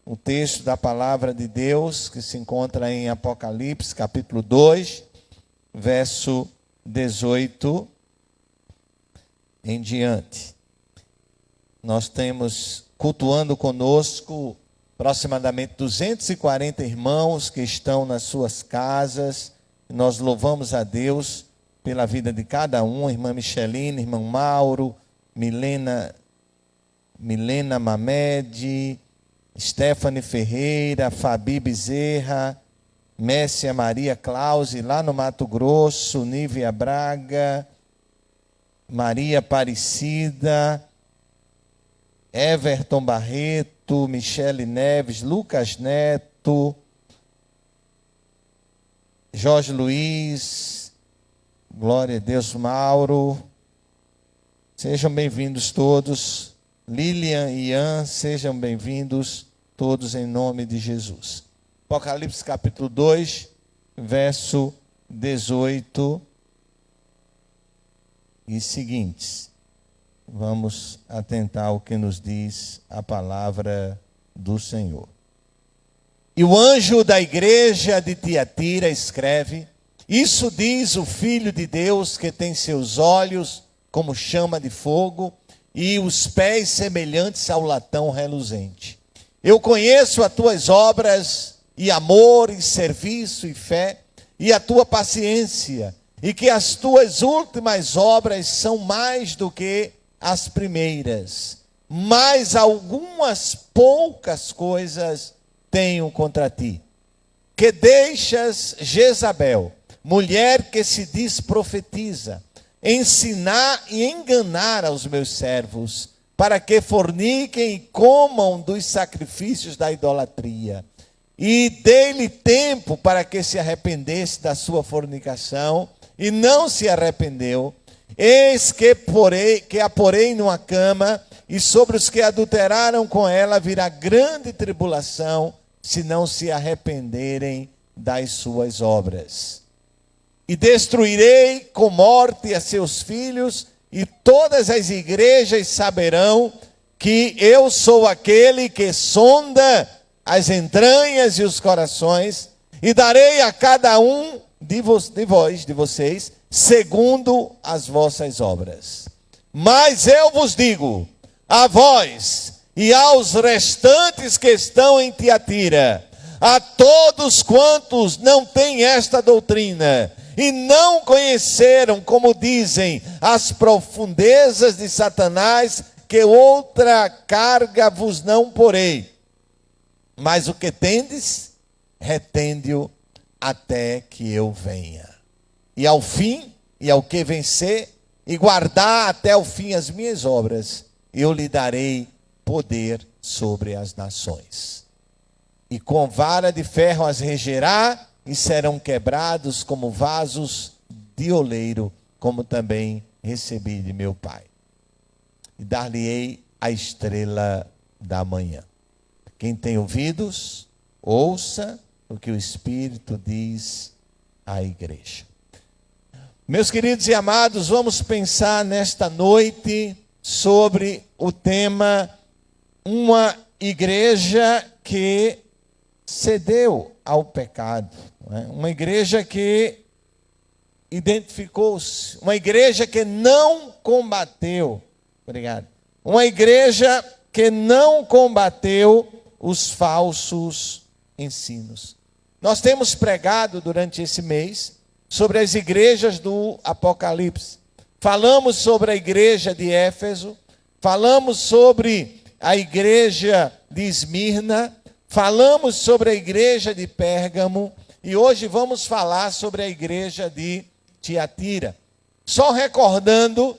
o texto da palavra de Deus que se encontra em Apocalipse, capítulo 2, verso 18 em diante. Nós temos cultuando conosco aproximadamente 240 irmãos que estão nas suas casas. Nós louvamos a Deus pela vida de cada um, irmã Micheline, irmão Mauro, Milena Mamed, Stephanie Ferreira, Fabi Bezerra, Messia Maria Clause, lá no Mato Grosso, Nívia Braga, Maria Aparecida, Everton Barreto, Michele Neves, Lucas Neto, Jorge Luiz, glória a Deus, Mauro, sejam bem-vindos todos. Lilian e Ian, sejam bem-vindos todos em nome de Jesus. Apocalipse capítulo 2, verso 18 e seguintes. Vamos atentar ao que nos diz a palavra do Senhor. E o anjo da igreja de Tiatira escreve: isso diz o Filho de Deus, que tem seus olhos como chama de fogo e os pés semelhantes ao latão reluzente. Eu conheço as tuas obras, e amor, e serviço, e fé, e a tua paciência, e que as tuas últimas obras são mais do que as primeiras. Mas algumas poucas coisas tenho contra ti, que deixas Jezabel, mulher que se diz profetiza, ensinar e enganar aos meus servos, para que forniquem e comam dos sacrifícios da idolatria. E dei-lhe tempo para que se arrependesse da sua fornicação, e não se arrependeu. Eis que a porei numa cama, e sobre os que adulteraram com ela virá grande tribulação, se não se arrependerem das suas obras. E destruirei com morte a seus filhos, e todas as igrejas saberão que eu sou aquele que sonda as entranhas e os corações, e darei a cada um de vocês, segundo as vossas obras. Mas eu vos digo, a vós e aos restantes que estão em Tiatira, a todos quantos não têm esta doutrina, e não conheceram, como dizem, as profundezas de Satanás, que outra carga vos não porei. Mas o que tendes, retende-o até que eu venha. E ao fim, e ao que vencer, e guardar até o fim as minhas obras, eu lhe darei poder sobre as nações. E com vara de ferro as regerá, e serão quebrados como vasos de oleiro, como também recebi de meu Pai. E dar-lhe-ei a estrela da manhã. Quem tem ouvidos, ouça o que o Espírito diz à igreja. Meus queridos e amados, vamos pensar nesta noite sobre o tema uma igreja que cedeu ao pecado. Uma igreja que identificou-se, uma igreja que não combateu. Obrigado. Uma igreja que não combateu os falsos ensinos. Nós temos pregado durante esse mês sobre as igrejas do Apocalipse. Falamos sobre a igreja de Éfeso, falamos sobre a igreja de Esmirna, falamos sobre a igreja de Pérgamo, e hoje vamos falar sobre a igreja de Tiatira. Só recordando,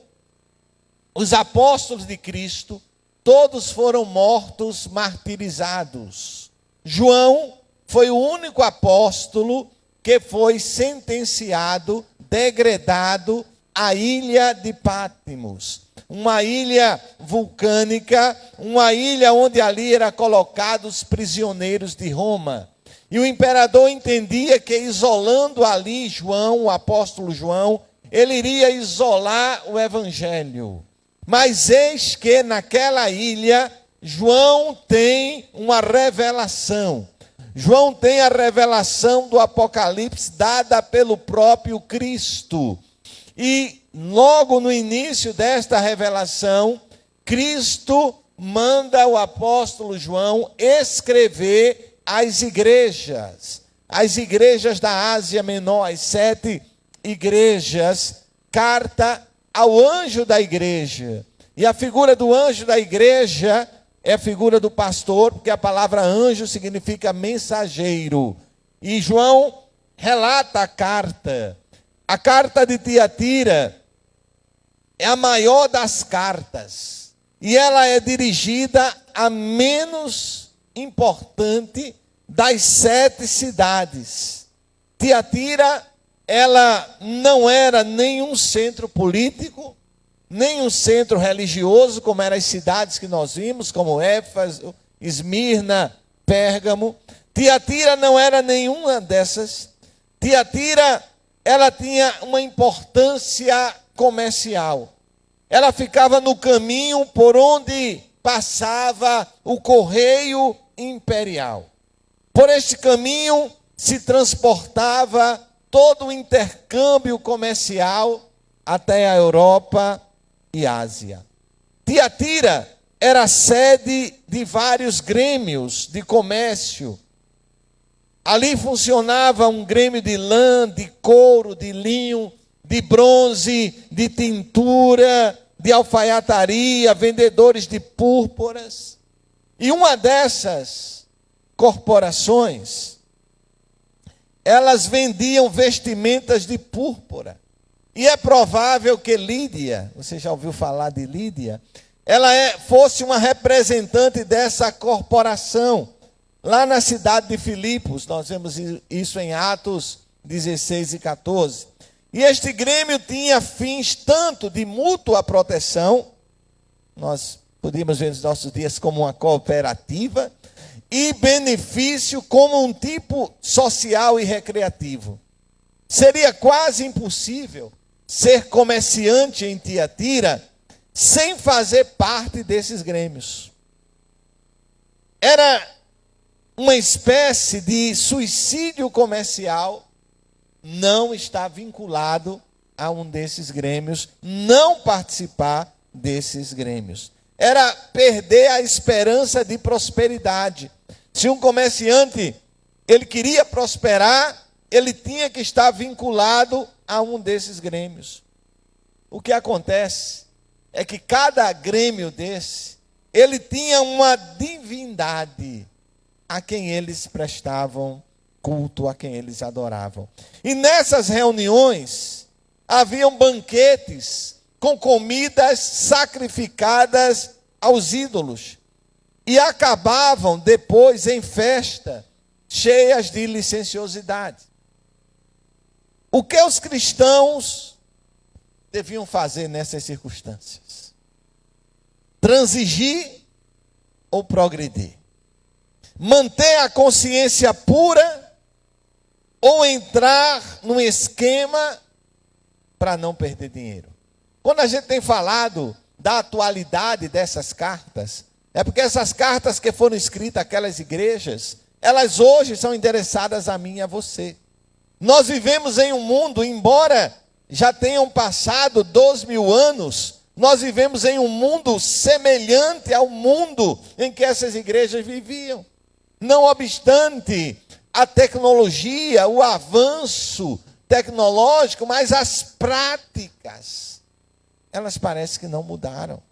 os apóstolos de Cristo, todos foram mortos, martirizados. João foi o único apóstolo que foi sentenciado, degradado à ilha de Patmos. Uma ilha vulcânica, uma ilha onde ali eram colocados prisioneiros de Roma. E o imperador entendia que isolando ali João, o apóstolo João, ele iria isolar o evangelho. Mas eis que naquela ilha João tem uma revelação. João tem a revelação do Apocalipse dada pelo próprio Cristo. E logo no início desta revelação, Cristo manda o apóstolo João escrever às igrejas da Ásia Menor, as 7 igrejas, carta ao anjo da igreja. E a figura do anjo da igreja é a figura do pastor, porque a palavra anjo significa mensageiro. E João relata a carta. A carta de Tiatira é a maior das cartas. E ela é dirigida a menos importante das 7 cidades. Tiatira, ela não era nenhum centro político, nem um centro religioso, como eram as cidades que nós vimos, como Éfeso, Esmirna, Pérgamo. Tiatira não era nenhuma dessas. Tiatira, ela tinha uma importância comercial. Ela ficava no caminho por onde passava o correio imperial. Por este caminho se transportava todo o intercâmbio comercial até a Europa e Ásia. Tiatira era sede de vários grêmios de comércio. Ali funcionava um grêmio de lã, de couro, de linho, de bronze, de tintura, de alfaiataria, vendedores de púrpuras. E uma dessas corporações, elas vendiam vestimentas de púrpura. E é provável que Lídia, você já ouviu falar de Lídia? Ela fosse uma representante dessa corporação, lá na cidade de Filipos. Nós vemos isso em Atos 16 e 14. E este grêmio tinha fins tanto de mútua proteção, nós podíamos ver nos nossos dias como uma cooperativa, e benefício como um tipo social e recreativo. Seria quase impossível ser comerciante em Tiatira sem fazer parte desses grêmios. Era uma espécie de suicídio comercial não estar vinculado a um desses grêmios, não participar desses grêmios. Era perder a esperança de prosperidade. Se um comerciante, ele queria prosperar, ele tinha que estar vinculado a um desses grêmios. O que acontece é que cada grêmio desse, ele tinha uma divindade a quem eles prestavam culto, a quem eles adoravam. E nessas reuniões, haviam banquetes com comidas sacrificadas aos ídolos. E acabavam depois em festa, cheias de licenciosidade. O que os cristãos deviam fazer nessas circunstâncias? Transigir ou progredir? Manter a consciência pura ou entrar num esquema para não perder dinheiro? Quando a gente tem falado da atualidade dessas cartas, é porque essas cartas que foram escritas àquelas igrejas, elas hoje são endereçadas a mim e a você. Nós vivemos em um mundo, embora já tenham passado 2000 anos, nós vivemos em um mundo semelhante ao mundo em que essas igrejas viviam. Não obstante a tecnologia, o avanço tecnológico, mas as práticas, elas parecem que não mudaram.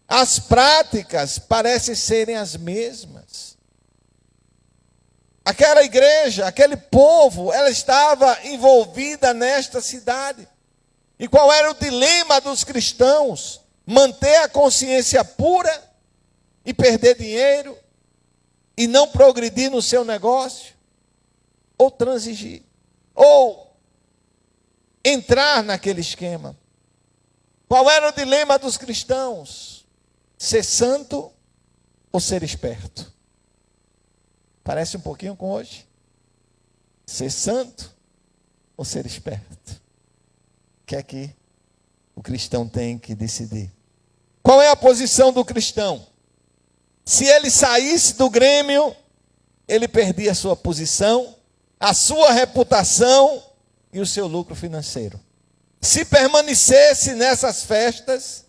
As práticas parecem serem as mesmas. Aquela igreja, aquele povo, ela estava envolvida nesta cidade. E qual era o dilema dos cristãos? Manter a consciência pura e perder dinheiro e não progredir no seu negócio? Ou transigir? Ou entrar naquele esquema? Qual era o dilema dos cristãos? Ser santo ou ser esperto? Parece um pouquinho com hoje. Ser santo ou ser esperto? O que é que o cristão tem que decidir? Qual é a posição do cristão? Se ele saísse do Grêmio, ele perdia a sua posição, a sua reputação e o seu lucro financeiro. Se permanecesse nessas festas,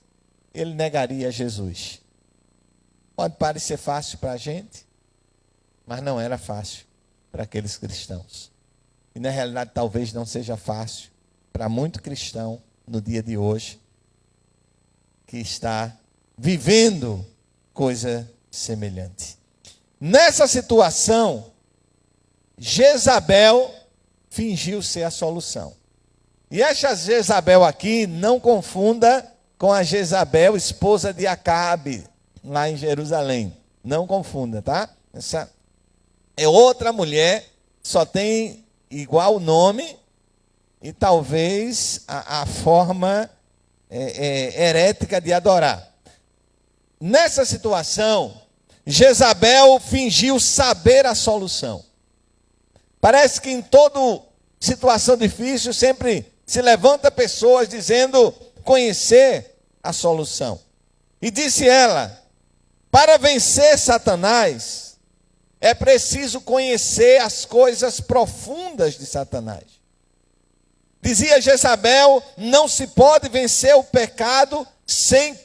ele negaria Jesus. Pode parecer fácil para a gente, mas não era fácil para aqueles cristãos. E na realidade talvez não seja fácil para muito cristão no dia de hoje, que está vivendo coisa semelhante. Nessa situação, Jezabel fingiu ser a solução. E essa Jezabel aqui, não confunda com a Jezabel, esposa de Acabe, lá em Jerusalém. Não confunda, tá? Essa é outra mulher, só tem igual nome e talvez a forma herética de adorar. Nessa situação, Jezabel fingiu saber a solução. Parece que em toda situação difícil sempre se levanta pessoas dizendo conhecer a solução. E disse ela: para vencer Satanás, é preciso conhecer as coisas profundas de Satanás. Dizia Jezabel, não se pode vencer o pecado sem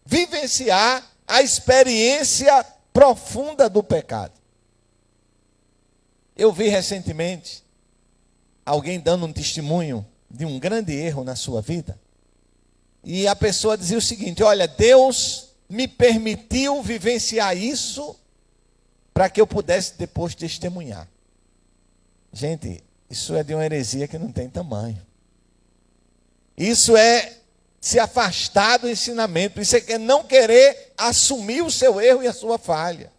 vivenciar a experiência profunda do pecado. Eu vi recentemente alguém dando um testemunho de um grande erro na sua vida. E a pessoa dizia o seguinte: olha, Deus me permitiu vivenciar isso para que eu pudesse depois testemunhar. Gente, isso é de uma heresia que não tem tamanho. Isso é se afastar do ensinamento. Isso é não querer assumir o seu erro e a sua falha.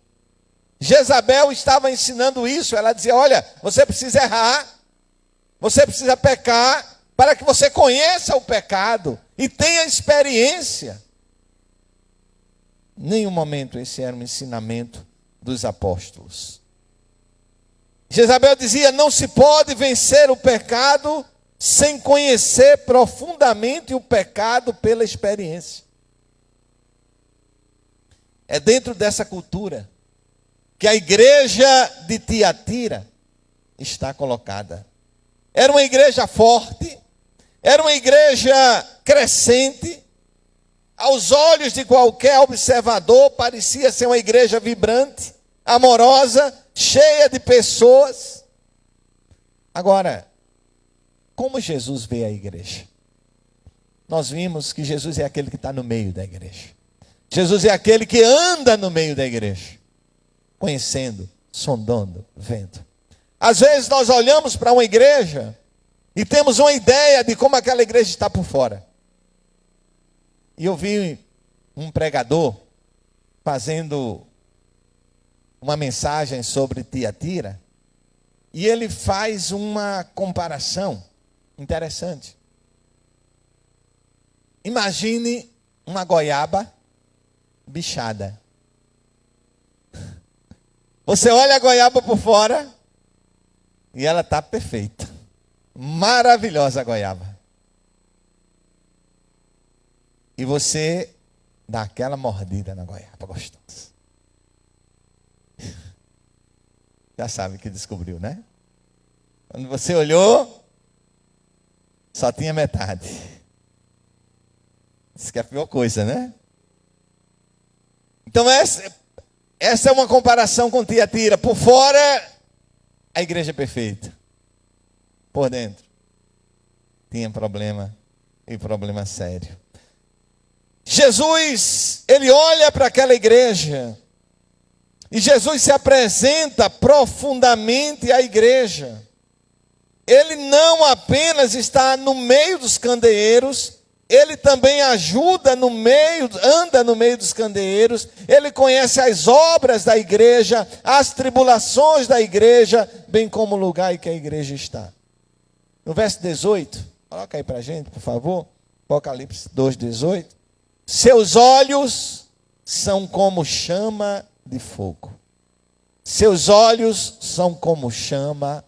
Jezabel estava ensinando isso. Ela dizia: olha, você precisa errar, você precisa pecar, para que você conheça o pecado e tenha experiência. Em nenhum momento esse era um ensinamento dos apóstolos. Jezabel dizia: não se pode vencer o pecado sem conhecer profundamente o pecado pela experiência. É dentro dessa cultura que a igreja de Tiatira está colocada. Era uma igreja forte, era uma igreja crescente. Aos olhos de qualquer observador, parecia ser uma igreja vibrante, amorosa, cheia de pessoas. Agora, como Jesus vê a igreja? Nós vimos que Jesus é aquele que está no meio da igreja. Jesus é aquele que anda no meio da igreja, conhecendo, sondando, vendo. Às vezes nós olhamos para uma igreja e temos uma ideia de como aquela igreja está por fora. E eu vi um pregador fazendo uma mensagem sobre Tiatira, e ele faz uma comparação interessante. Imagine uma goiaba bichada. Você olha a goiaba por fora e ela está perfeita. Maravilhosa a goiaba. E você dá aquela mordida na goiaba gostosa. Já sabe que descobriu, né? Quando você olhou, só tinha metade. Isso que é a pior coisa, né? Então essa é uma comparação com Tiatira. Por fora, a igreja é perfeita. Por dentro, tinha problema, e problema sério. Jesus, ele olha para aquela igreja, e Jesus se apresenta profundamente à igreja. Ele não apenas está no meio dos candeeiros, ele também ajuda no meio, anda no meio dos candeeiros, ele conhece as obras da igreja, as tribulações da igreja, bem como o lugar em que a igreja está. No verso 18, coloca aí para a gente, por favor, Apocalipse 2:18. Seus olhos são como chama de fogo. Seus olhos são como chama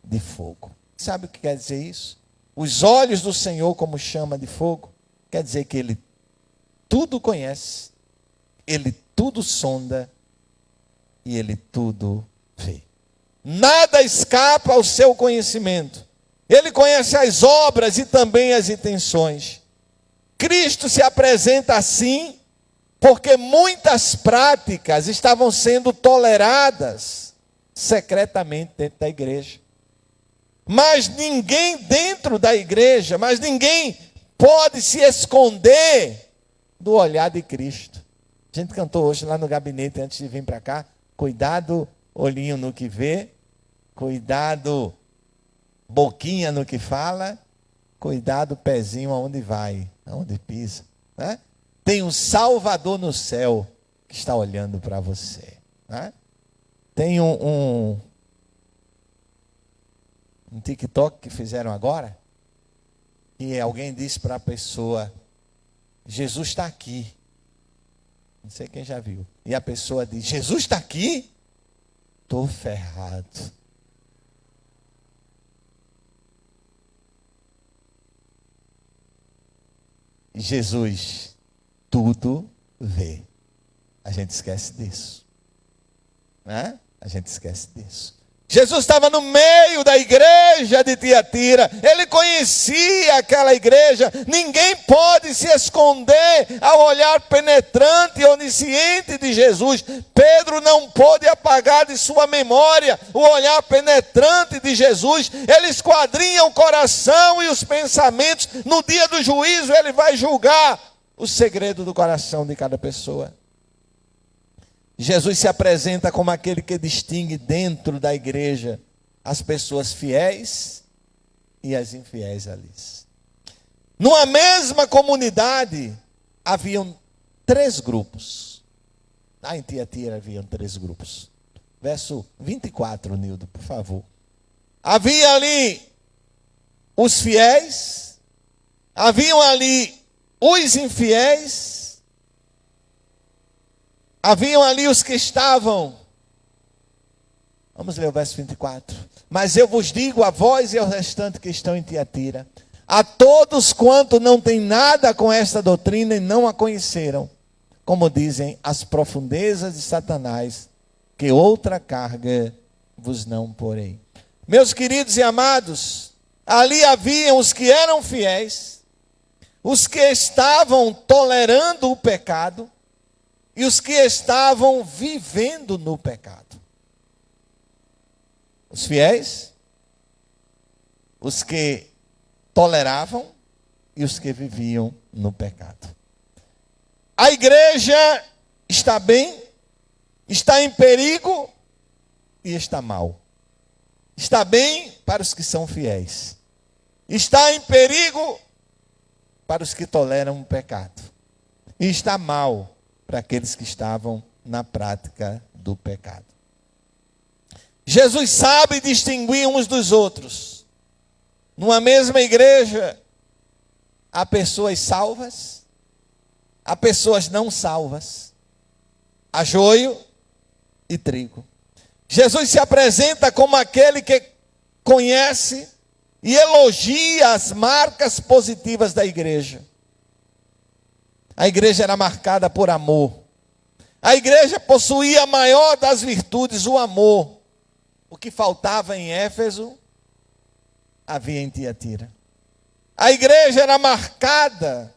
de fogo. Sabe o que quer dizer isso? Os olhos do Senhor como chama de fogo, quer dizer que Ele tudo conhece, Ele tudo sonda e Ele tudo vê. Nada escapa ao seu conhecimento. Ele conhece as obras e também as intenções. Cristo se apresenta assim porque muitas práticas estavam sendo toleradas secretamente dentro da igreja. Mas ninguém dentro da igreja, mas ninguém pode se esconder do olhar de Cristo. A gente cantou hoje lá no gabinete antes de vir para cá. Cuidado, olhinho no que vê. Cuidado, boquinha no que fala. Cuidado, pezinho aonde vai, aonde pisa. Né? Tem um Salvador no céu que está olhando para você. Né? Tem um TikTok que fizeram agora. E alguém disse para a pessoa: Jesus está aqui. Não sei quem já viu. E a pessoa diz: Jesus está aqui? Estou ferrado. Jesus tudo vê. A gente esquece disso. Né? A gente esquece disso. Jesus estava no meio da igreja de Tiatira. Ele conhecia aquela igreja. Ninguém pode se esconder ao olhar penetrante e onisciente de Jesus. Pedro não pôde apagar de sua memória o olhar penetrante de Jesus. Ele esquadrinha o coração e os pensamentos. No dia do juízo, ele vai julgar o segredo do coração de cada pessoa. Jesus se apresenta como aquele que distingue dentro da igreja as pessoas fiéis e as infiéis ali. Numa mesma comunidade, haviam 3 grupos. Lá em Tiatira haviam 3 grupos. Verso 24, Nildo, por favor. Havia ali os fiéis, haviam ali os infiéis, haviam ali os que estavam. Vamos ler o verso 24. Mas eu vos digo a vós e ao restante que estão em Tiatira, a todos quanto não têm nada com esta doutrina e não a conheceram, como dizem as profundezas de Satanás, que outra carga vos não porei. Meus queridos e amados, ali haviam os que eram fiéis, os que estavam tolerando o pecado, e os que estavam vivendo no pecado. Os fiéis, os que toleravam e os que viviam no pecado. A igreja está bem, está em perigo e está mal. Está bem para os que são fiéis. Está em perigo para os que toleram o pecado. E está mal para aqueles que estavam na prática do pecado. Jesus sabe distinguir uns dos outros. Numa mesma igreja, há pessoas salvas, há pessoas não salvas, há joio e trigo. Jesus se apresenta como aquele que conhece e elogia as marcas positivas da igreja. A igreja era marcada por amor. A igreja possuía a maior das virtudes, o amor. O que faltava em Éfeso, havia em Tiatira. A igreja era marcada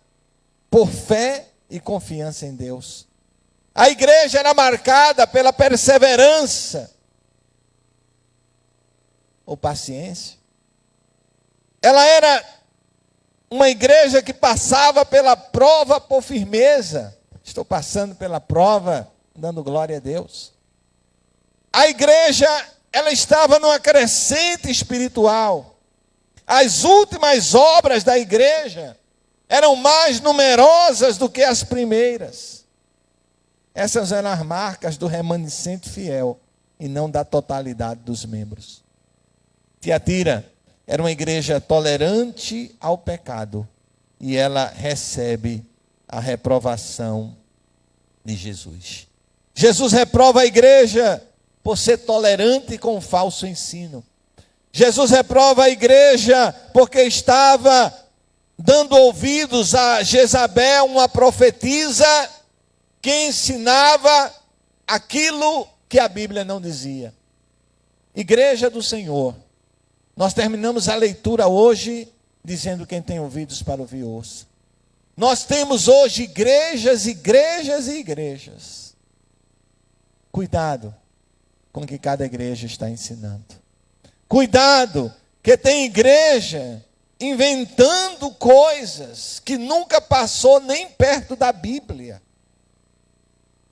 por fé e confiança em Deus. A igreja era marcada pela perseverança ou paciência. Ela era uma igreja que passava pela prova por firmeza. Estou passando pela prova, dando glória a Deus. A igreja, ela estava numa crescente espiritual. As últimas obras da igreja eram mais numerosas do que as primeiras. Essas eram as marcas do remanescente fiel e não da totalidade dos membros. Tiatira era uma igreja tolerante ao pecado e ela recebe a reprovação de Jesus. Jesus reprova a igreja por ser tolerante com o falso ensino. Jesus reprova a igreja porque estava dando ouvidos a Jezabel, uma profetisa que ensinava aquilo que a Bíblia não dizia. Igreja do Senhor, nós terminamos a leitura hoje dizendo: quem tem ouvidos para ouvir, ouça. Nós temos hoje igrejas, igrejas e igrejas. Cuidado com o que cada igreja está ensinando. Cuidado, que tem igreja inventando coisas que nunca passou nem perto da Bíblia.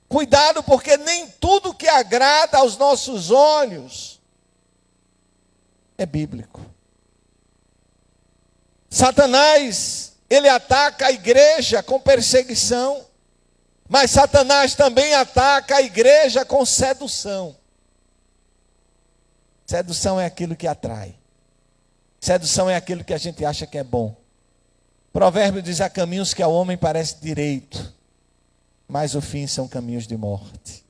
Cuidado, porque nem tudo que agrada aos nossos olhos é bíblico. Satanás, ele ataca a igreja com perseguição, mas Satanás também ataca a igreja com sedução. Sedução é aquilo que atrai. Sedução é aquilo que a gente acha que é bom. Provérbio diz: há caminhos que ao homem parece direito, mas o fim são caminhos de morte.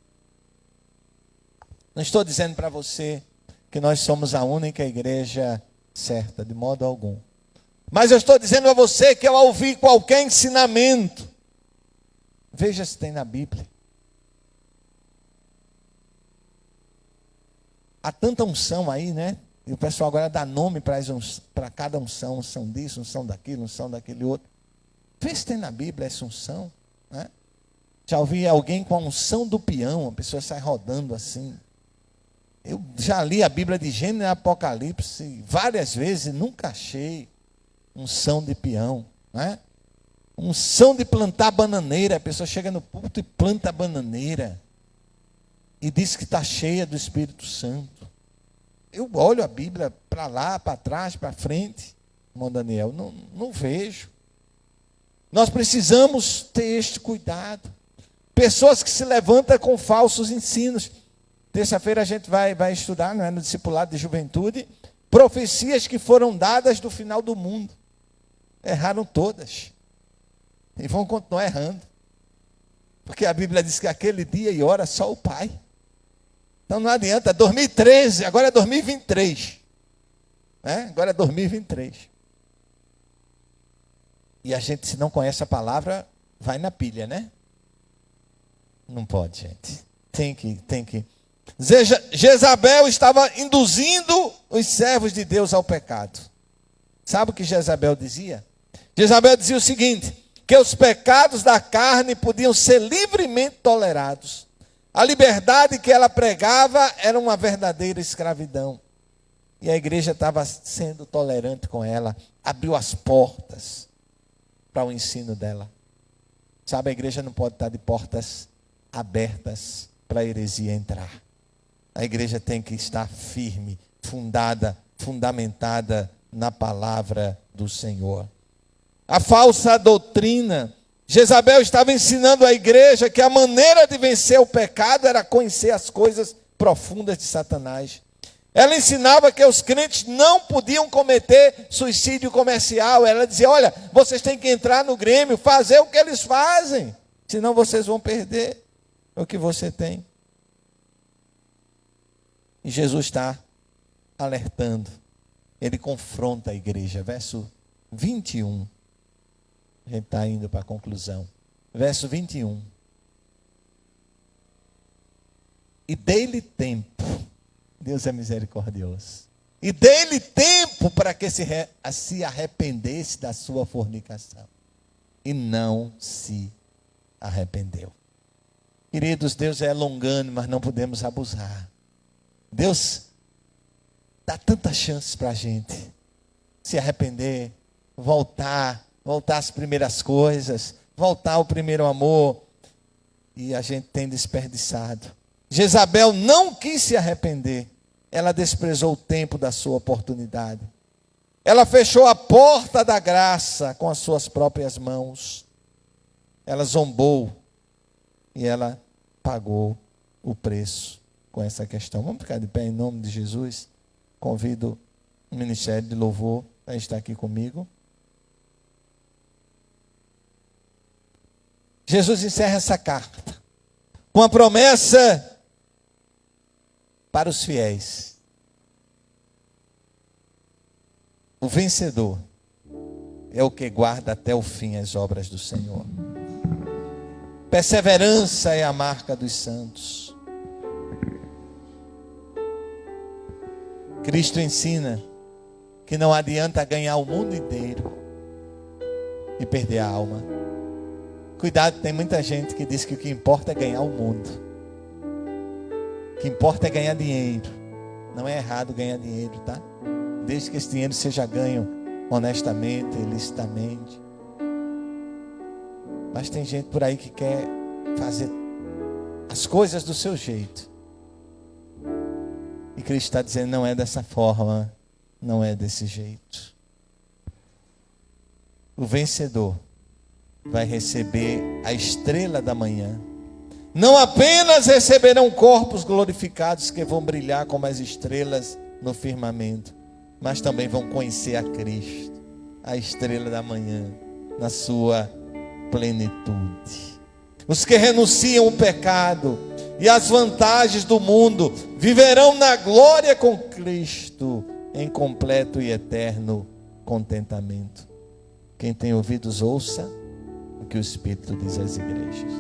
Não estou dizendo para você que nós somos a única igreja certa, de modo algum. Mas eu estou dizendo a você que ao ouvir qualquer ensinamento, veja se tem na Bíblia. Há tanta unção aí, né? E o pessoal agora dá nome para cada unção disso, unção daquilo, unção daquele outro. Vê se tem na Bíblia essa unção, né? Já ouvi alguém com a unção do peão, a pessoa sai rodando assim. Eu já li a Bíblia de Gênesis e Apocalipse várias vezes e nunca achei unção de peão, né? Unção de plantar bananeira, a pessoa chega no púlpito e planta a bananeira e diz que está cheia do Espírito Santo. Eu olho a Bíblia para lá, para trás, para frente, irmão Daniel, não vejo. Nós precisamos ter este cuidado. Pessoas que se levantam com falsos ensinos. Terça-feira a gente vai estudar, não é, no discipulado de juventude, profecias que foram dadas do final do mundo. Erraram todas. E vão continuar errando. Porque a Bíblia diz que aquele dia e hora só o Pai. Então não adianta, 2013, agora é 2023. Né? Agora é 2023. E a gente, se não conhece a palavra, vai na pilha, né? Não pode, gente. Tem que. Jezabel estava induzindo os servos de Deus ao pecado. Sabe o que Jezabel dizia? Jezabel dizia o seguinte: que os pecados da carne podiam ser livremente tolerados. A liberdade que ela pregava era uma verdadeira escravidão. E a igreja estava sendo tolerante com ela, abriu as portas para o ensino dela. Sabe, a igreja não pode estar de portas abertas para a heresia entrar. A igreja tem que estar firme, fundamentada na palavra do Senhor. A falsa doutrina. Jezabel estava ensinando à igreja que a maneira de vencer o pecado era conhecer as coisas profundas de Satanás. Ela ensinava que os crentes não podiam cometer suicídio comercial. Ela dizia: olha, vocês têm que entrar no Grêmio, fazer o que eles fazem, senão vocês vão perder o que você tem. E Jesus está alertando. Ele confronta a igreja. Verso 21. A gente está indo para a conclusão. Verso 21. E dei-lhe tempo. Deus é misericordioso. E dei-lhe tempo para que se arrependesse da sua fornicação. E não se arrependeu. Queridos, Deus é longânimo, mas não podemos abusar. Deus dá tantas chances para a gente se arrepender, voltar às primeiras coisas, voltar ao primeiro amor. E a gente tem desperdiçado. Jezabel não quis se arrepender. Ela desprezou o tempo da sua oportunidade. Ela fechou a porta da graça com as suas próprias mãos. Ela zombou e ela pagou o preço com essa questão. Vamos ficar de pé em nome de Jesus. Convido o Ministério de Louvor a estar aqui comigo. Jesus encerra essa carta com a promessa para os fiéis. O vencedor é o que guarda até o fim as obras do Senhor. Perseverança é a marca dos santos. Cristo ensina que não adianta ganhar o mundo inteiro e perder a alma. Cuidado, tem muita gente que diz que o que importa é ganhar o mundo. O que importa é ganhar dinheiro. Não é errado ganhar dinheiro, tá? Desde que esse dinheiro seja ganho honestamente, ilicitamente. Mas tem gente por aí que quer fazer as coisas do seu jeito. E Cristo está dizendo, não é dessa forma, não é desse jeito. O vencedor vai receber a estrela da manhã. Não apenas receberão corpos glorificados que vão brilhar como as estrelas no firmamento, mas também vão conhecer a Cristo, a estrela da manhã, na sua plenitude. Os que renunciam o pecado e as vantagens do mundo viverão na glória com Cristo, em completo e eterno contentamento. Quem tem ouvidos, ouça o que o Espírito diz às igrejas.